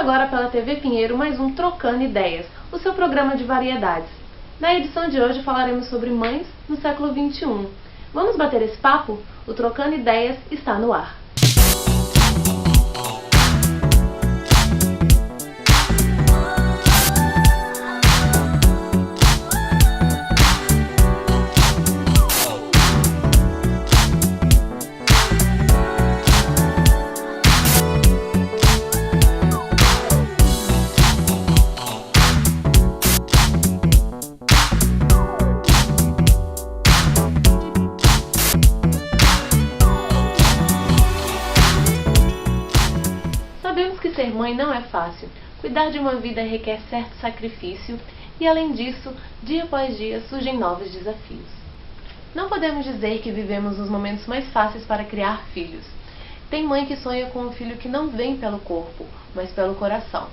agora pela TV Pinheiro mais um Trocando Ideias, o seu programa de variedades. Na edição de hoje falaremos sobre mães no século XXI. Vamos bater esse papo? O Trocando Ideias está no ar. Sabemos que ser mãe não é fácil. Cuidar de uma vida requer certo sacrifício e, além disso, dia após dia surgem novos desafios. Não podemos dizer que vivemos os momentos mais fáceis para criar filhos. Tem mãe que sonha com um filho que não vem pelo corpo, mas pelo coração.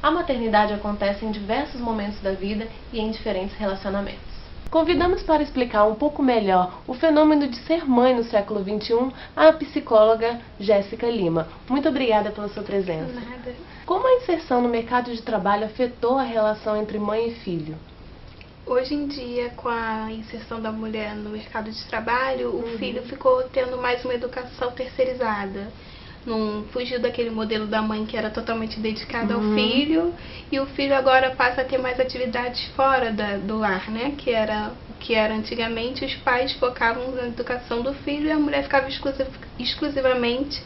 A maternidade acontece em diversos momentos da vida e em diferentes relacionamentos. Convidamos para explicar um pouco melhor o fenômeno de ser mãe no século XXI a psicóloga Jéssica Lima. Muito obrigada pela sua presença. Nada. Como a inserção no mercado de trabalho afetou a relação entre mãe e filho? Hoje em dia, com a inserção da mulher no mercado de trabalho, o filho ficou tendo mais uma educação terceirizada. Não fugiu daquele modelo da mãe que era totalmente dedicada ao filho, e o filho agora passa a ter mais atividades fora do lar, né? Que era antigamente, os pais focavam na educação do filho e a mulher ficava exclusivamente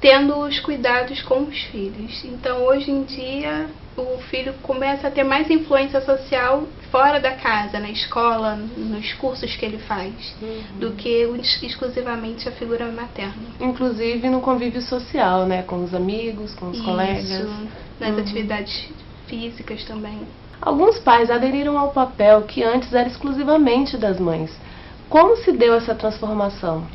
tendo os cuidados com os filhos. Então, hoje em dia, o filho começa a ter mais influência social fora da casa, na escola, nos cursos que ele faz, do que exclusivamente a figura materna. Inclusive no convívio social, né? Com os amigos, com os colegas. Nas atividades físicas também. Alguns pais aderiram ao papel que antes era exclusivamente das mães. Como se deu essa transformação?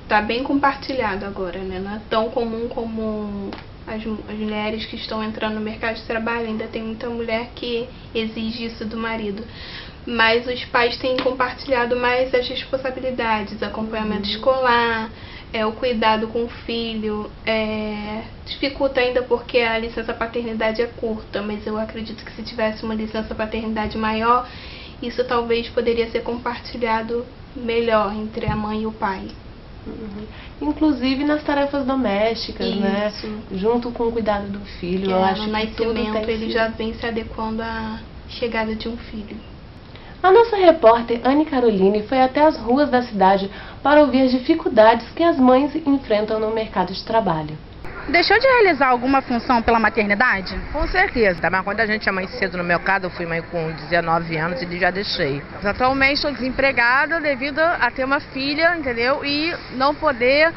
Tá bem compartilhado agora, né? Não é tão comum como as mulheres que estão entrando no mercado de trabalho. Ainda tem muita mulher que exige isso do marido. Mas os pais têm compartilhado mais as responsabilidades, acompanhamento escolar, o cuidado com o filho. Dificulta ainda porque a licença paternidade é curta, mas eu acredito que se tivesse uma licença paternidade maior, isso talvez poderia ser compartilhado melhor entre a mãe e o pai. Inclusive nas tarefas domésticas, né? Junto com o cuidado do filho. Eu acho no que tudo nascimento ele tem já vem se adequando à chegada de um filho. A nossa repórter Anne Caroline foi até as ruas da cidade para ouvir as dificuldades que as mães enfrentam no mercado de trabalho. Deixou de realizar alguma função pela maternidade? Com certeza, mas quando a gente é mãe cedo, no meu caso, eu fui mãe com 19 anos e já deixei. Atualmente estou desempregada devido a ter uma filha, entendeu? E não poder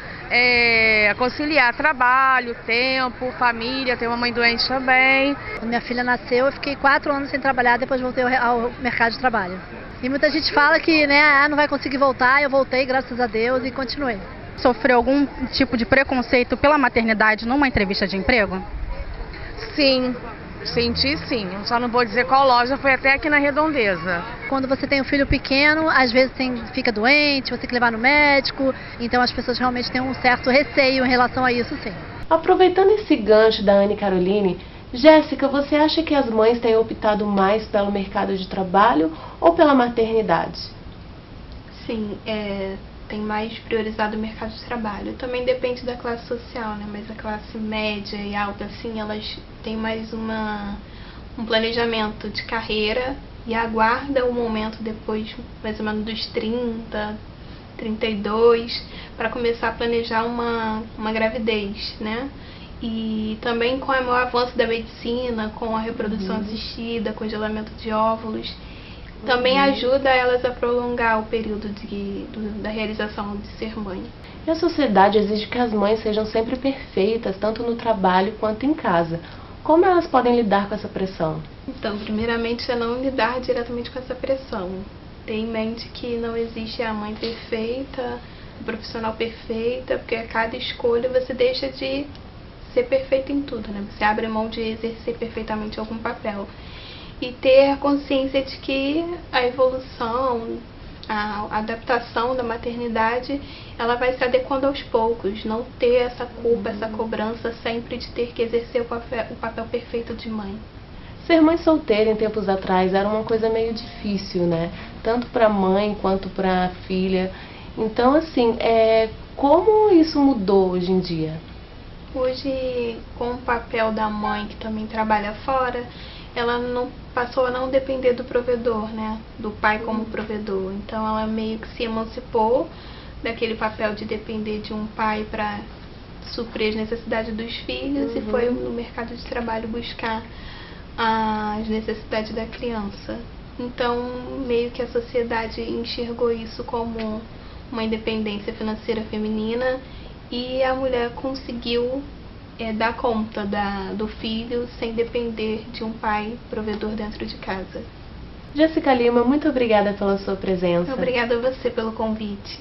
conciliar trabalho, tempo, família, ter uma mãe doente também. Quando minha filha nasceu, eu fiquei 4 anos sem trabalhar, depois voltei ao mercado de trabalho. E muita gente fala que não vai conseguir voltar, eu voltei, graças a Deus, e continuei. Sofreu algum tipo de preconceito pela maternidade numa entrevista de emprego? Sim, senti sim. Só não vou dizer qual loja, foi até aqui na Redondeza. Quando você tem um filho pequeno, às vezes fica doente, você tem que levar no médico, então as pessoas realmente têm um certo receio em relação a isso, sim. Aproveitando esse gancho da Anne Caroline, Jéssica, você acha que as mães têm optado mais pelo mercado de trabalho ou pela maternidade? Sim, tem mais priorizado o mercado de trabalho. Também depende da classe social, né? Mas a classe média e alta, assim, elas têm mais um planejamento de carreira e aguarda o momento depois, mais ou menos dos 30, 32, para começar a planejar uma gravidez, né? E também com o avanço da medicina, com a reprodução assistida, congelamento de óvulos, também ajuda elas a prolongar o período da realização de ser mãe. E a sociedade exige que as mães sejam sempre perfeitas, tanto no trabalho quanto em casa. Como elas podem lidar com essa pressão? Então, primeiramente, é não lidar diretamente com essa pressão. Ter em mente que não existe a mãe perfeita, a profissional perfeita, porque a cada escolha você deixa de ser perfeito em tudo, né? Você abre mão de exercer perfeitamente algum papel. E ter a consciência de que a evolução A adaptação da maternidade, ela vai se adequando aos poucos, não ter essa culpa, essa cobrança sempre de ter que exercer o papel perfeito de mãe. Ser mãe solteira em tempos atrás era uma coisa meio difícil, né? Tanto para a mãe quanto para a filha. Então, assim, como isso mudou hoje em dia? Hoje, com o papel da mãe que também trabalha fora, ela não passou a não depender do provedor, né? Do pai como provedor. Então ela meio que se emancipou daquele papel de depender de um pai para suprir as necessidades dos filhos e foi no mercado de trabalho buscar as necessidades da criança. Então meio que a sociedade enxergou isso como uma independência financeira feminina e a mulher conseguiu dar conta do filho sem depender de um pai provedor dentro de casa. Jéssica Lima, muito obrigada pela sua presença. Obrigada a você pelo convite.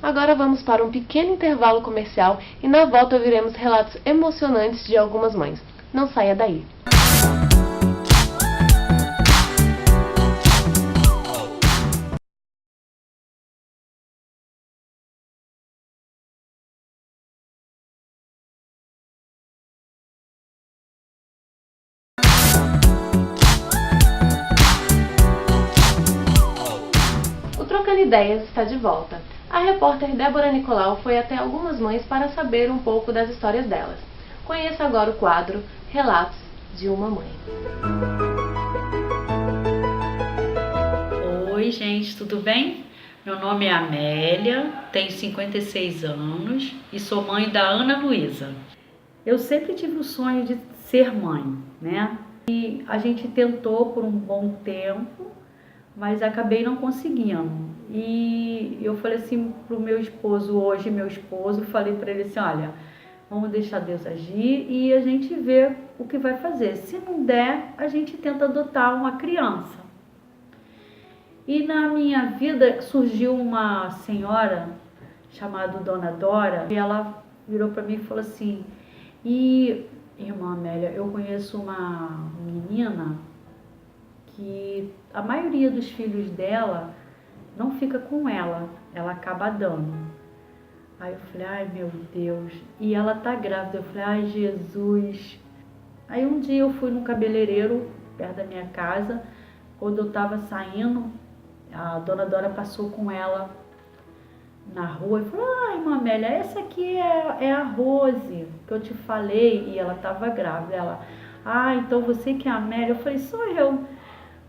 Agora vamos para um pequeno intervalo comercial e na volta ouviremos relatos emocionantes de algumas mães. Não saia daí. Trocando Ideias está de volta. A repórter Débora Nicolau foi até algumas mães para saber um pouco das histórias delas. Conheça agora o quadro Relatos de uma Mãe. Oi, gente, tudo bem? Meu nome é Amélia, tenho 56 anos e sou mãe da Ana Luísa. Eu sempre tive o sonho de ser mãe, né? E a gente tentou por um bom tempo, mas acabei não conseguindo. E eu falei assim pro meu esposo, falei para ele assim, olha, vamos deixar Deus agir e a gente vê o que vai fazer. Se não der, a gente tenta adotar uma criança. E na minha vida surgiu uma senhora chamada Dona Dora, e ela virou para mim e falou assim, irmã Amélia, eu conheço uma menina que a maioria dos filhos dela não fica com ela acaba dando. Aí eu falei, ai meu Deus, e ela tá grávida, eu falei, ai Jesus. Aí um dia eu fui num cabeleireiro perto da minha casa, quando eu tava saindo, a Dona Dora passou com ela na rua e falou, ai irmã Amélia, essa aqui é a Rose, que eu te falei, e ela tava grávida. Ela, então você que é a Amélia? Eu falei, sou eu.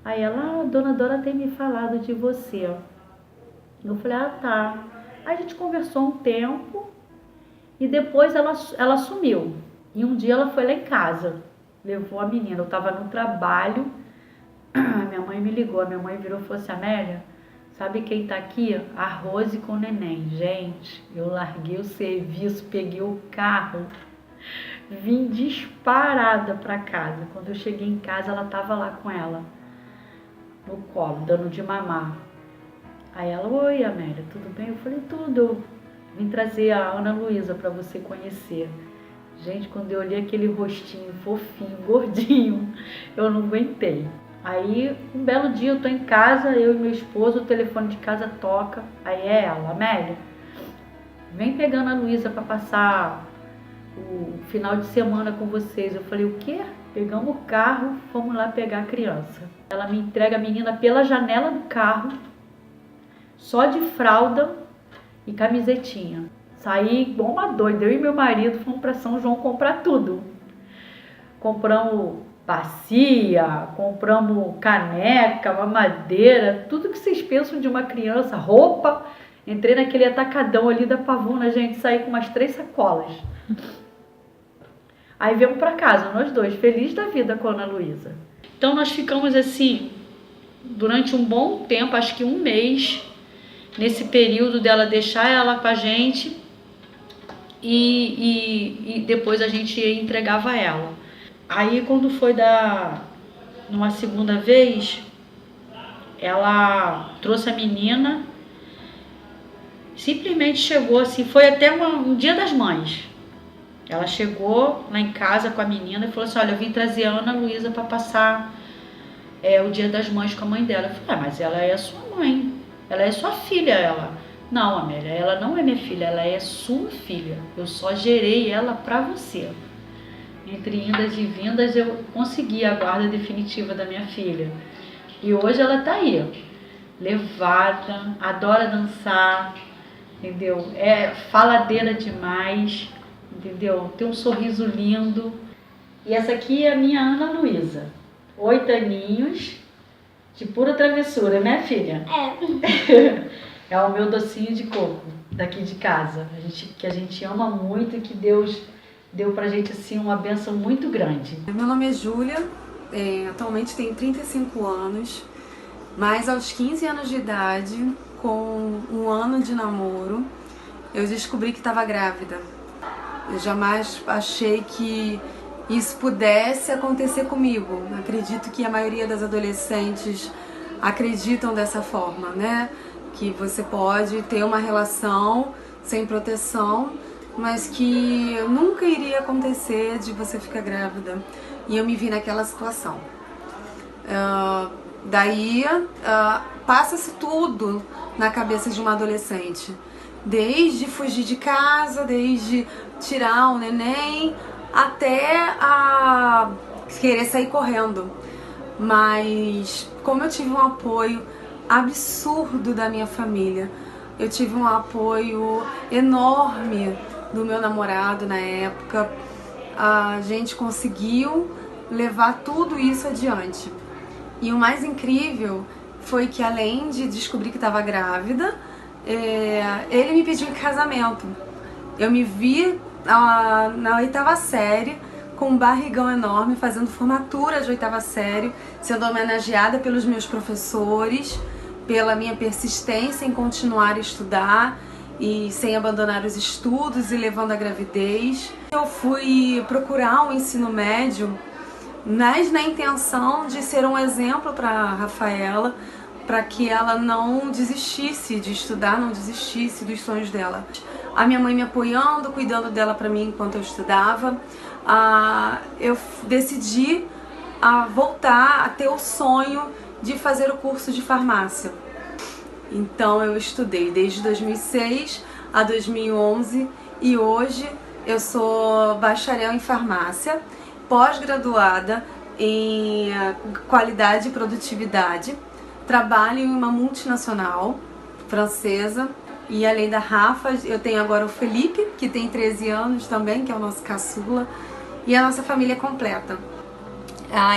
Aí ela, a Dona Dora tem me falado de você. Eu falei, tá. Aí a gente conversou um tempo e depois ela sumiu. E um dia ela foi lá em casa, levou a menina. Eu tava no trabalho, minha mãe me ligou, a minha mãe virou e falou assim, Amélia, sabe quem tá aqui? A Rose com o neném. Gente, eu larguei o serviço, peguei o carro, vim disparada pra casa. Quando eu cheguei em casa, ela tava lá com ela, no colo, dando de mamar. Aí ela, oi Amélia, tudo bem? Eu falei, tudo. Eu vim trazer a Ana Luísa para você conhecer. Gente, quando eu olhei aquele rostinho fofinho, gordinho, eu não aguentei. Aí, um belo dia, eu tô em casa, eu e meu esposo, o telefone de casa toca. Aí é ela, Amélia, vem pegando a Luísa para passar o final de semana com vocês. Eu falei, o quê? Pegamos o carro, fomos lá pegar a criança. Ela me entrega a menina pela janela do carro, só de fralda e camisetinha. Saí igual uma doida, eu e meu marido fomos para São João comprar tudo. Compramos bacia, compramos caneca, mamadeira, tudo que vocês pensam de uma criança, roupa. Entrei naquele atacadão ali da Pavuna, gente, saí com umas 3 sacolas. Aí viemos para casa, nós dois, felizes da vida com a Ana Luísa. Então nós ficamos assim, durante um bom tempo, acho que um mês, nesse período dela deixar ela com a gente e depois a gente entregava ela. Aí quando foi numa segunda vez, ela trouxe a menina, simplesmente chegou assim, foi até um dia das mães. Ela chegou lá em casa com a menina e falou assim, olha, eu vim trazer a Ana Luísa para passar o dia das mães com a mãe dela. Eu falei, mas ela é a sua mãe. ela é sua filha, ela. Não, Amélia, ela não é minha filha, ela é sua filha. Eu só gerei ela para você. Entre indas e vindas eu consegui a guarda definitiva da minha filha. E hoje ela tá aí, levada, adora dançar, entendeu? É faladeira demais, entendeu? Tem um sorriso lindo. E essa aqui é a minha Ana Luísa, 8 aninhos, de pura travessura, né, filha? É o meu docinho de coco, daqui de casa, que a gente ama muito e que Deus deu pra gente assim uma bênção muito grande. Meu nome é Júlia, atualmente tenho 35 anos, mas aos 15 anos de idade, com 1 ano de namoro, eu descobri que estava grávida. Eu jamais achei que isso pudesse acontecer comigo. Acredito que a maioria das adolescentes acreditam dessa forma, né? Que você pode ter uma relação sem proteção, mas que nunca iria acontecer de você ficar grávida. E eu me vi naquela situação. Daí passa-se tudo na cabeça de uma adolescente. Desde fugir de casa, desde tirar o neném, até a querer sair correndo. Mas como eu tive um apoio absurdo da minha família, eu tive um apoio enorme do meu namorado na época, a gente conseguiu levar tudo isso adiante. E o mais incrível foi que, além de descobrir que estava grávida, ele me pediu em casamento. Eu me vi na 8ª série, com um barrigão enorme, fazendo formatura de 8ª série, sendo homenageada pelos meus professores, pela minha persistência em continuar a estudar e sem abandonar os estudos e levando a gravidez. Eu fui procurar um ensino médio, mas na intenção de ser um exemplo para a Rafaela, para que ela não desistisse de estudar, não desistisse dos sonhos dela. A minha mãe me apoiando, cuidando dela para mim enquanto eu estudava, eu decidi voltar a ter o sonho de fazer o curso de farmácia. Então eu estudei desde 2006 a 2011 e hoje eu sou bacharel em farmácia, pós-graduada em qualidade e produtividade, trabalho em uma multinacional francesa e, além da Rafa, eu tenho agora o Felipe, que tem 13 anos também, que é o nosso caçula, e a nossa família completa.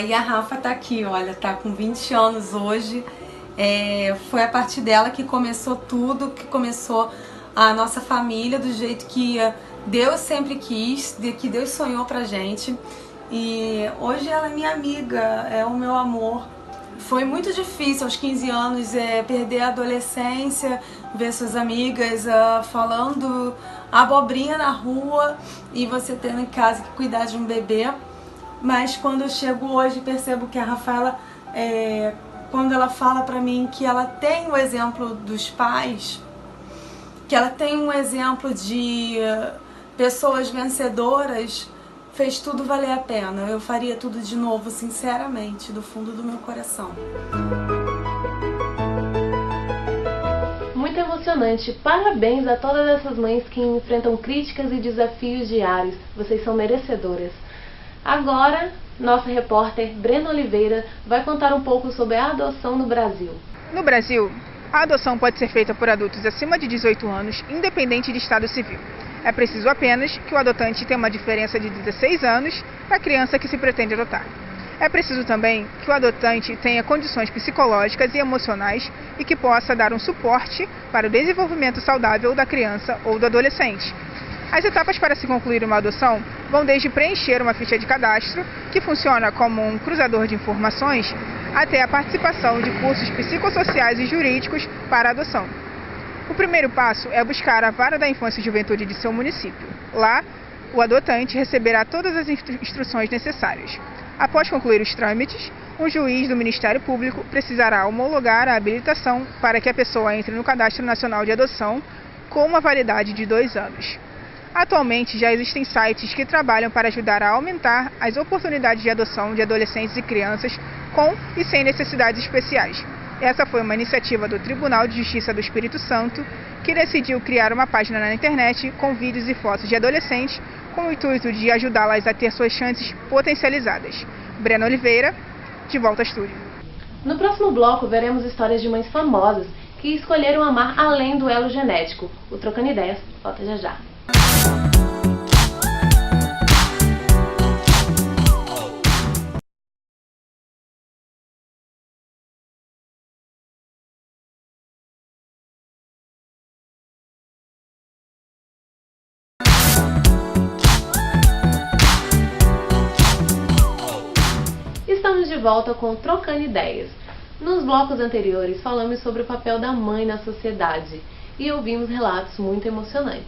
E a Rafa tá aqui, olha, tá com 20 anos hoje. Foi a partir dela que começou tudo, que começou a nossa família do jeito que Deus sempre quis, que Deus sonhou pra gente. E hoje ela é minha amiga, é o meu amor. Foi muito difícil aos 15 anos perder a adolescência, ver suas amigas falando abobrinha na rua e você tendo em casa que cuidar de um bebê. Mas quando eu chego hoje percebo que a Rafaela, quando ela fala pra mim que ela tem o exemplo dos pais, que ela tem um exemplo de pessoas vencedoras, fez tudo valer a pena. Eu faria tudo de novo, sinceramente, do fundo do meu coração. Muito emocionante. Parabéns a todas essas mães que enfrentam críticas e desafios diários. Vocês são merecedoras. Agora, nossa repórter Brena Oliveira vai contar um pouco sobre a adoção no Brasil. No Brasil, a adoção pode ser feita por adultos acima de 18 anos, independente de estado civil. É preciso apenas que o adotante tenha uma diferença de 16 anos para a criança que se pretende adotar. É preciso também que o adotante tenha condições psicológicas e emocionais e que possa dar um suporte para o desenvolvimento saudável da criança ou do adolescente. As etapas para se concluir uma adoção vão desde preencher uma ficha de cadastro, que funciona como um cruzador de informações, até a participação de cursos psicossociais e jurídicos para a adoção. O primeiro passo é buscar a Vara da Infância e Juventude de seu município. Lá, o adotante receberá todas as instruções necessárias. Após concluir os trâmites, um juiz do Ministério Público precisará homologar a habilitação para que a pessoa entre no Cadastro Nacional de Adoção com uma validade de 2 anos. Atualmente, já existem sites que trabalham para ajudar a aumentar as oportunidades de adoção de adolescentes e crianças com e sem necessidades especiais. Essa foi uma iniciativa do Tribunal de Justiça do Espírito Santo, que decidiu criar uma página na internet com vídeos e fotos de adolescentes com o intuito de ajudá-las a ter suas chances potencializadas. Breno Oliveira, de volta ao estúdio. No próximo bloco, veremos histórias de mães famosas que escolheram amar além do elo genético. O Trocando Ideias volta já já. Estamos de volta com Trocando Ideias. Nos blocos anteriores falamos sobre o papel da mãe na sociedade e ouvimos relatos muito emocionantes.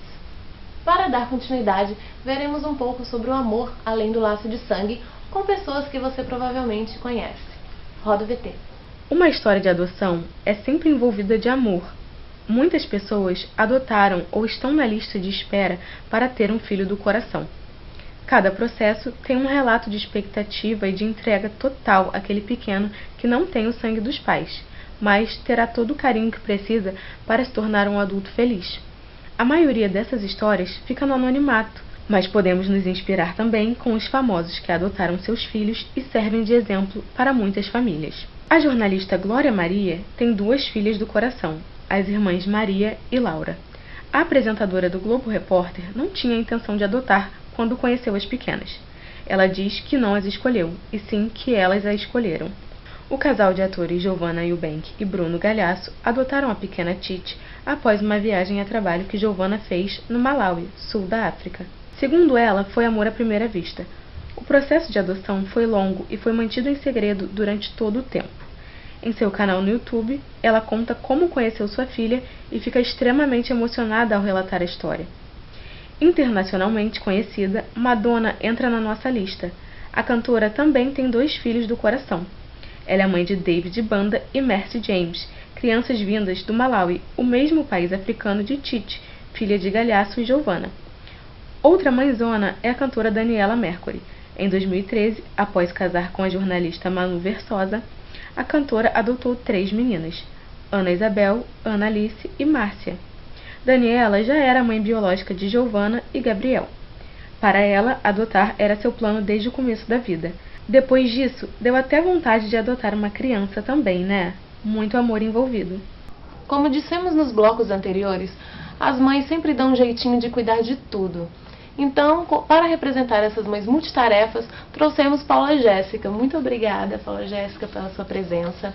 Para dar continuidade, veremos um pouco sobre o amor além do laço de sangue com pessoas que você provavelmente conhece. Roda o VT. Uma história de adoção é sempre envolvida de amor. Muitas pessoas adotaram ou estão na lista de espera para ter um filho do coração. Cada processo tem um relato de expectativa e de entrega total àquele pequeno que não tem o sangue dos pais, mas terá todo o carinho que precisa para se tornar um adulto feliz. A maioria dessas histórias fica no anonimato, mas podemos nos inspirar também com os famosos que adotaram seus filhos e servem de exemplo para muitas famílias. A jornalista Glória Maria tem 2 filhas do coração, as irmãs Maria e Laura. A apresentadora do Globo Repórter não tinha a intenção de adotar quando conheceu as pequenas. Ela diz que não as escolheu, e sim que elas a escolheram. O casal de atores Giovanna Eubank e Bruno Galhaço adotaram a pequena Titi após uma viagem a trabalho que Giovanna fez no Malawi, sul da África. Segundo ela, foi amor à primeira vista. O processo de adoção foi longo e foi mantido em segredo durante todo o tempo. Em seu canal no YouTube, ela conta como conheceu sua filha e fica extremamente emocionada ao relatar a história. Internacionalmente conhecida, Madonna entra na nossa lista. A cantora também tem 2 filhos do coração. Ela é mãe de David Banda e Mercy James, crianças vindas do Malawi, o mesmo país africano de Titi, filha de Galhaço e Giovanna. Outra mãezona é a cantora Daniela Mercury. Em 2013, após casar com a jornalista Manu Versosa, a cantora adotou 3 meninas, Ana Isabel, Ana Alice e Márcia. Daniela já era mãe biológica de Giovanna e Gabriel. Para ela, adotar era seu plano desde o começo da vida. Depois disso, deu até vontade de adotar uma criança também, né? Muito amor envolvido. Como dissemos nos blocos anteriores, as mães sempre dão um jeitinho de cuidar de tudo. Então, para representar essas mães multitarefas, trouxemos Paula Jéssica. Muito obrigada, Paula Jéssica, pela sua presença.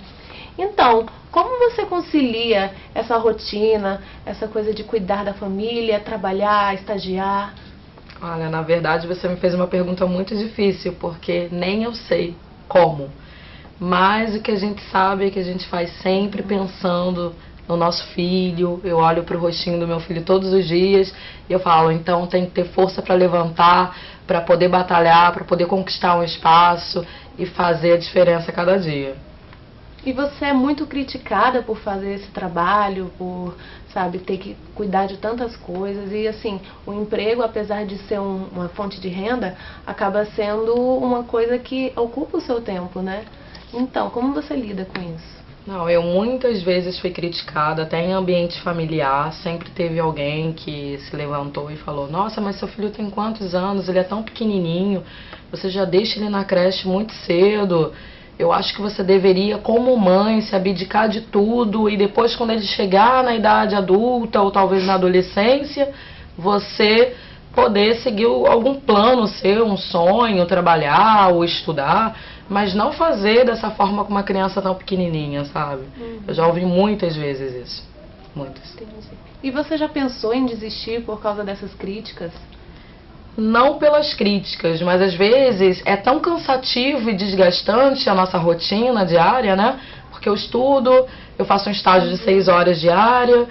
Então, como você concilia essa rotina, essa coisa de cuidar da família, trabalhar, estagiar? Olha, na verdade você me fez uma pergunta muito difícil, porque nem eu sei como. Mas o que a gente sabe é que a gente faz sempre pensando no nosso filho. Eu olho para o rostinho do meu filho todos os dias e eu falo, então tem que ter força para levantar, para poder batalhar, para poder conquistar um espaço e fazer a diferença a cada dia. E você é muito criticada por fazer esse trabalho, por, sabe, ter que cuidar de tantas coisas. E, assim, o emprego, apesar de ser uma fonte de renda, acaba sendo uma coisa que ocupa o seu tempo, né? Então, como você lida com isso? Não, eu muitas vezes fui criticada, até em ambiente familiar. Sempre teve alguém que se levantou e falou, nossa, mas seu filho tem quantos anos? Ele é tão pequenininho, você já deixa ele na creche muito cedo. Eu acho que você deveria, como mãe, se abdicar de tudo e depois, quando ele chegar na idade adulta ou talvez na adolescência, você poder seguir algum plano seu, um sonho, trabalhar ou estudar, mas não fazer dessa forma com uma criança tão pequenininha, sabe? Eu já ouvi muitas vezes isso. Muitas. Entendi. E você já pensou em desistir por causa dessas críticas? Não pelas críticas, mas às vezes é tão cansativo e desgastante a nossa rotina diária, né? Porque eu estudo, eu faço um estágio de 6 horas diária,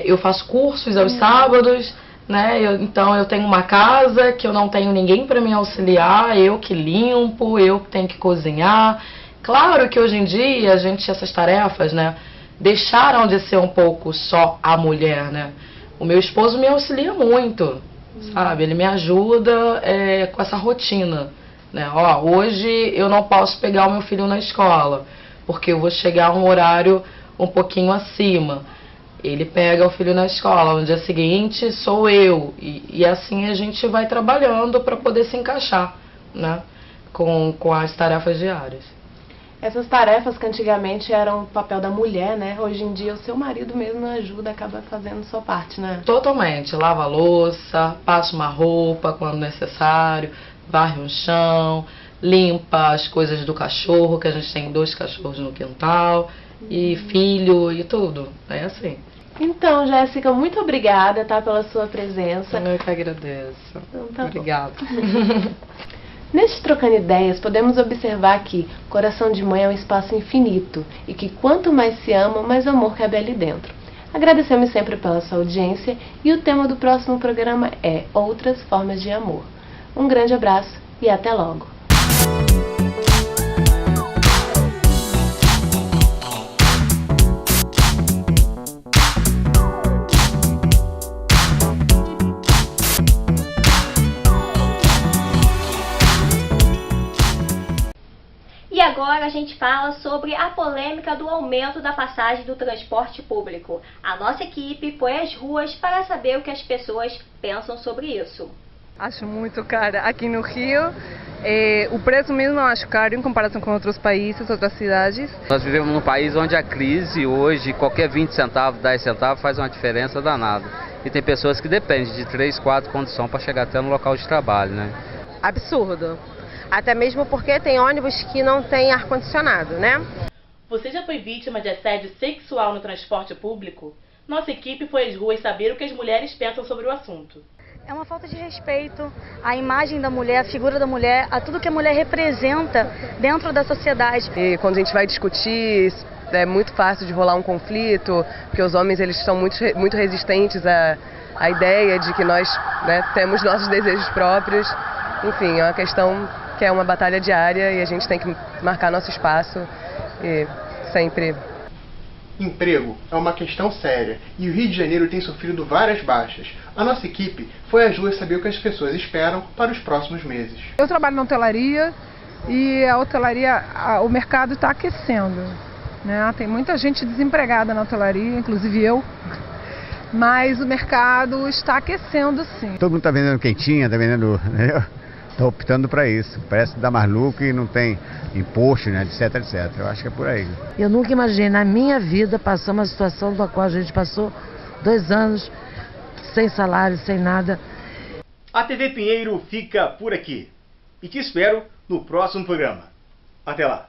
eu faço cursos aos sábados, né? Então eu tenho uma casa que eu não tenho ninguém para me auxiliar, eu que limpo, eu que tenho que cozinhar. Claro que hoje em dia essas tarefas, né, deixaram de ser um pouco só a mulher, né? O meu esposo me auxilia muito. Sabe, ele me ajuda com essa rotina, né? Ó, hoje eu não posso pegar o meu filho na escola, porque eu vou chegar a um horário um pouquinho acima. Ele pega o filho na escola, no dia seguinte sou eu, e assim a gente vai trabalhando para poder se encaixar, né, com as tarefas diárias. Essas tarefas que antigamente eram o papel da mulher, né? Hoje em dia o seu marido mesmo ajuda, acaba fazendo sua parte, né? Totalmente, lava a louça, passa uma roupa quando necessário, varre um chão, limpa as coisas do cachorro, que a gente tem 2 cachorros no quintal, e filho e tudo, é assim. Então, Jéssica, muito obrigada, tá, pela sua presença. Eu que agradeço. Então, tá Obrigada. Neste Trocando Ideias, podemos observar que coração de mãe é um espaço infinito e que quanto mais se ama, mais amor cabe ali dentro. Agradecemos sempre pela sua audiência e o tema do próximo programa é Outras Formas de Amor. Um grande abraço e até logo! E agora a gente fala sobre a polêmica do aumento da passagem do transporte público. A nossa equipe foi às ruas para saber o que as pessoas pensam sobre isso. Acho muito caro. Aqui no Rio, o preço mesmo eu acho caro em comparação com outros países, outras cidades. Nós vivemos num país onde a crise hoje, qualquer 20 centavos, 10 centavos faz uma diferença danada. E tem pessoas que dependem de 3, 4 condições para chegar até no local de trabalho, né? Absurdo. Até mesmo porque tem ônibus que não tem ar-condicionado, né? Você já foi vítima de assédio sexual no transporte público? Nossa equipe foi às ruas saber o que as mulheres pensam sobre o assunto. É uma falta de respeito à imagem da mulher, à figura da mulher, a tudo que a mulher representa dentro da sociedade. E quando a gente vai discutir, é muito fácil de rolar um conflito, porque os homens eles são muito resistentes à ideia de que nós, né, temos nossos desejos próprios. Enfim, é uma questão que é uma batalha diária e a gente tem que marcar nosso espaço e sempre... Emprego é uma questão séria e o Rio de Janeiro tem sofrido várias baixas. A nossa equipe foi às ruas saber o que as pessoas esperam para os próximos meses. Eu trabalho na hotelaria e a hotelaria, o mercado está aquecendo, né? Tem muita gente desempregada na hotelaria, inclusive eu. Mas o mercado está aquecendo, sim. Todo mundo está vendendo quentinha, está vendendo... Está optando para isso. Parece que dá mais lucro e não tem imposto, né, etc, etc. Eu acho que é por aí. Eu nunca imaginei na minha vida passar uma situação da qual a gente passou 2 anos sem salário, sem nada. A TV Pinheiro fica por aqui. E te espero no próximo programa. Até lá!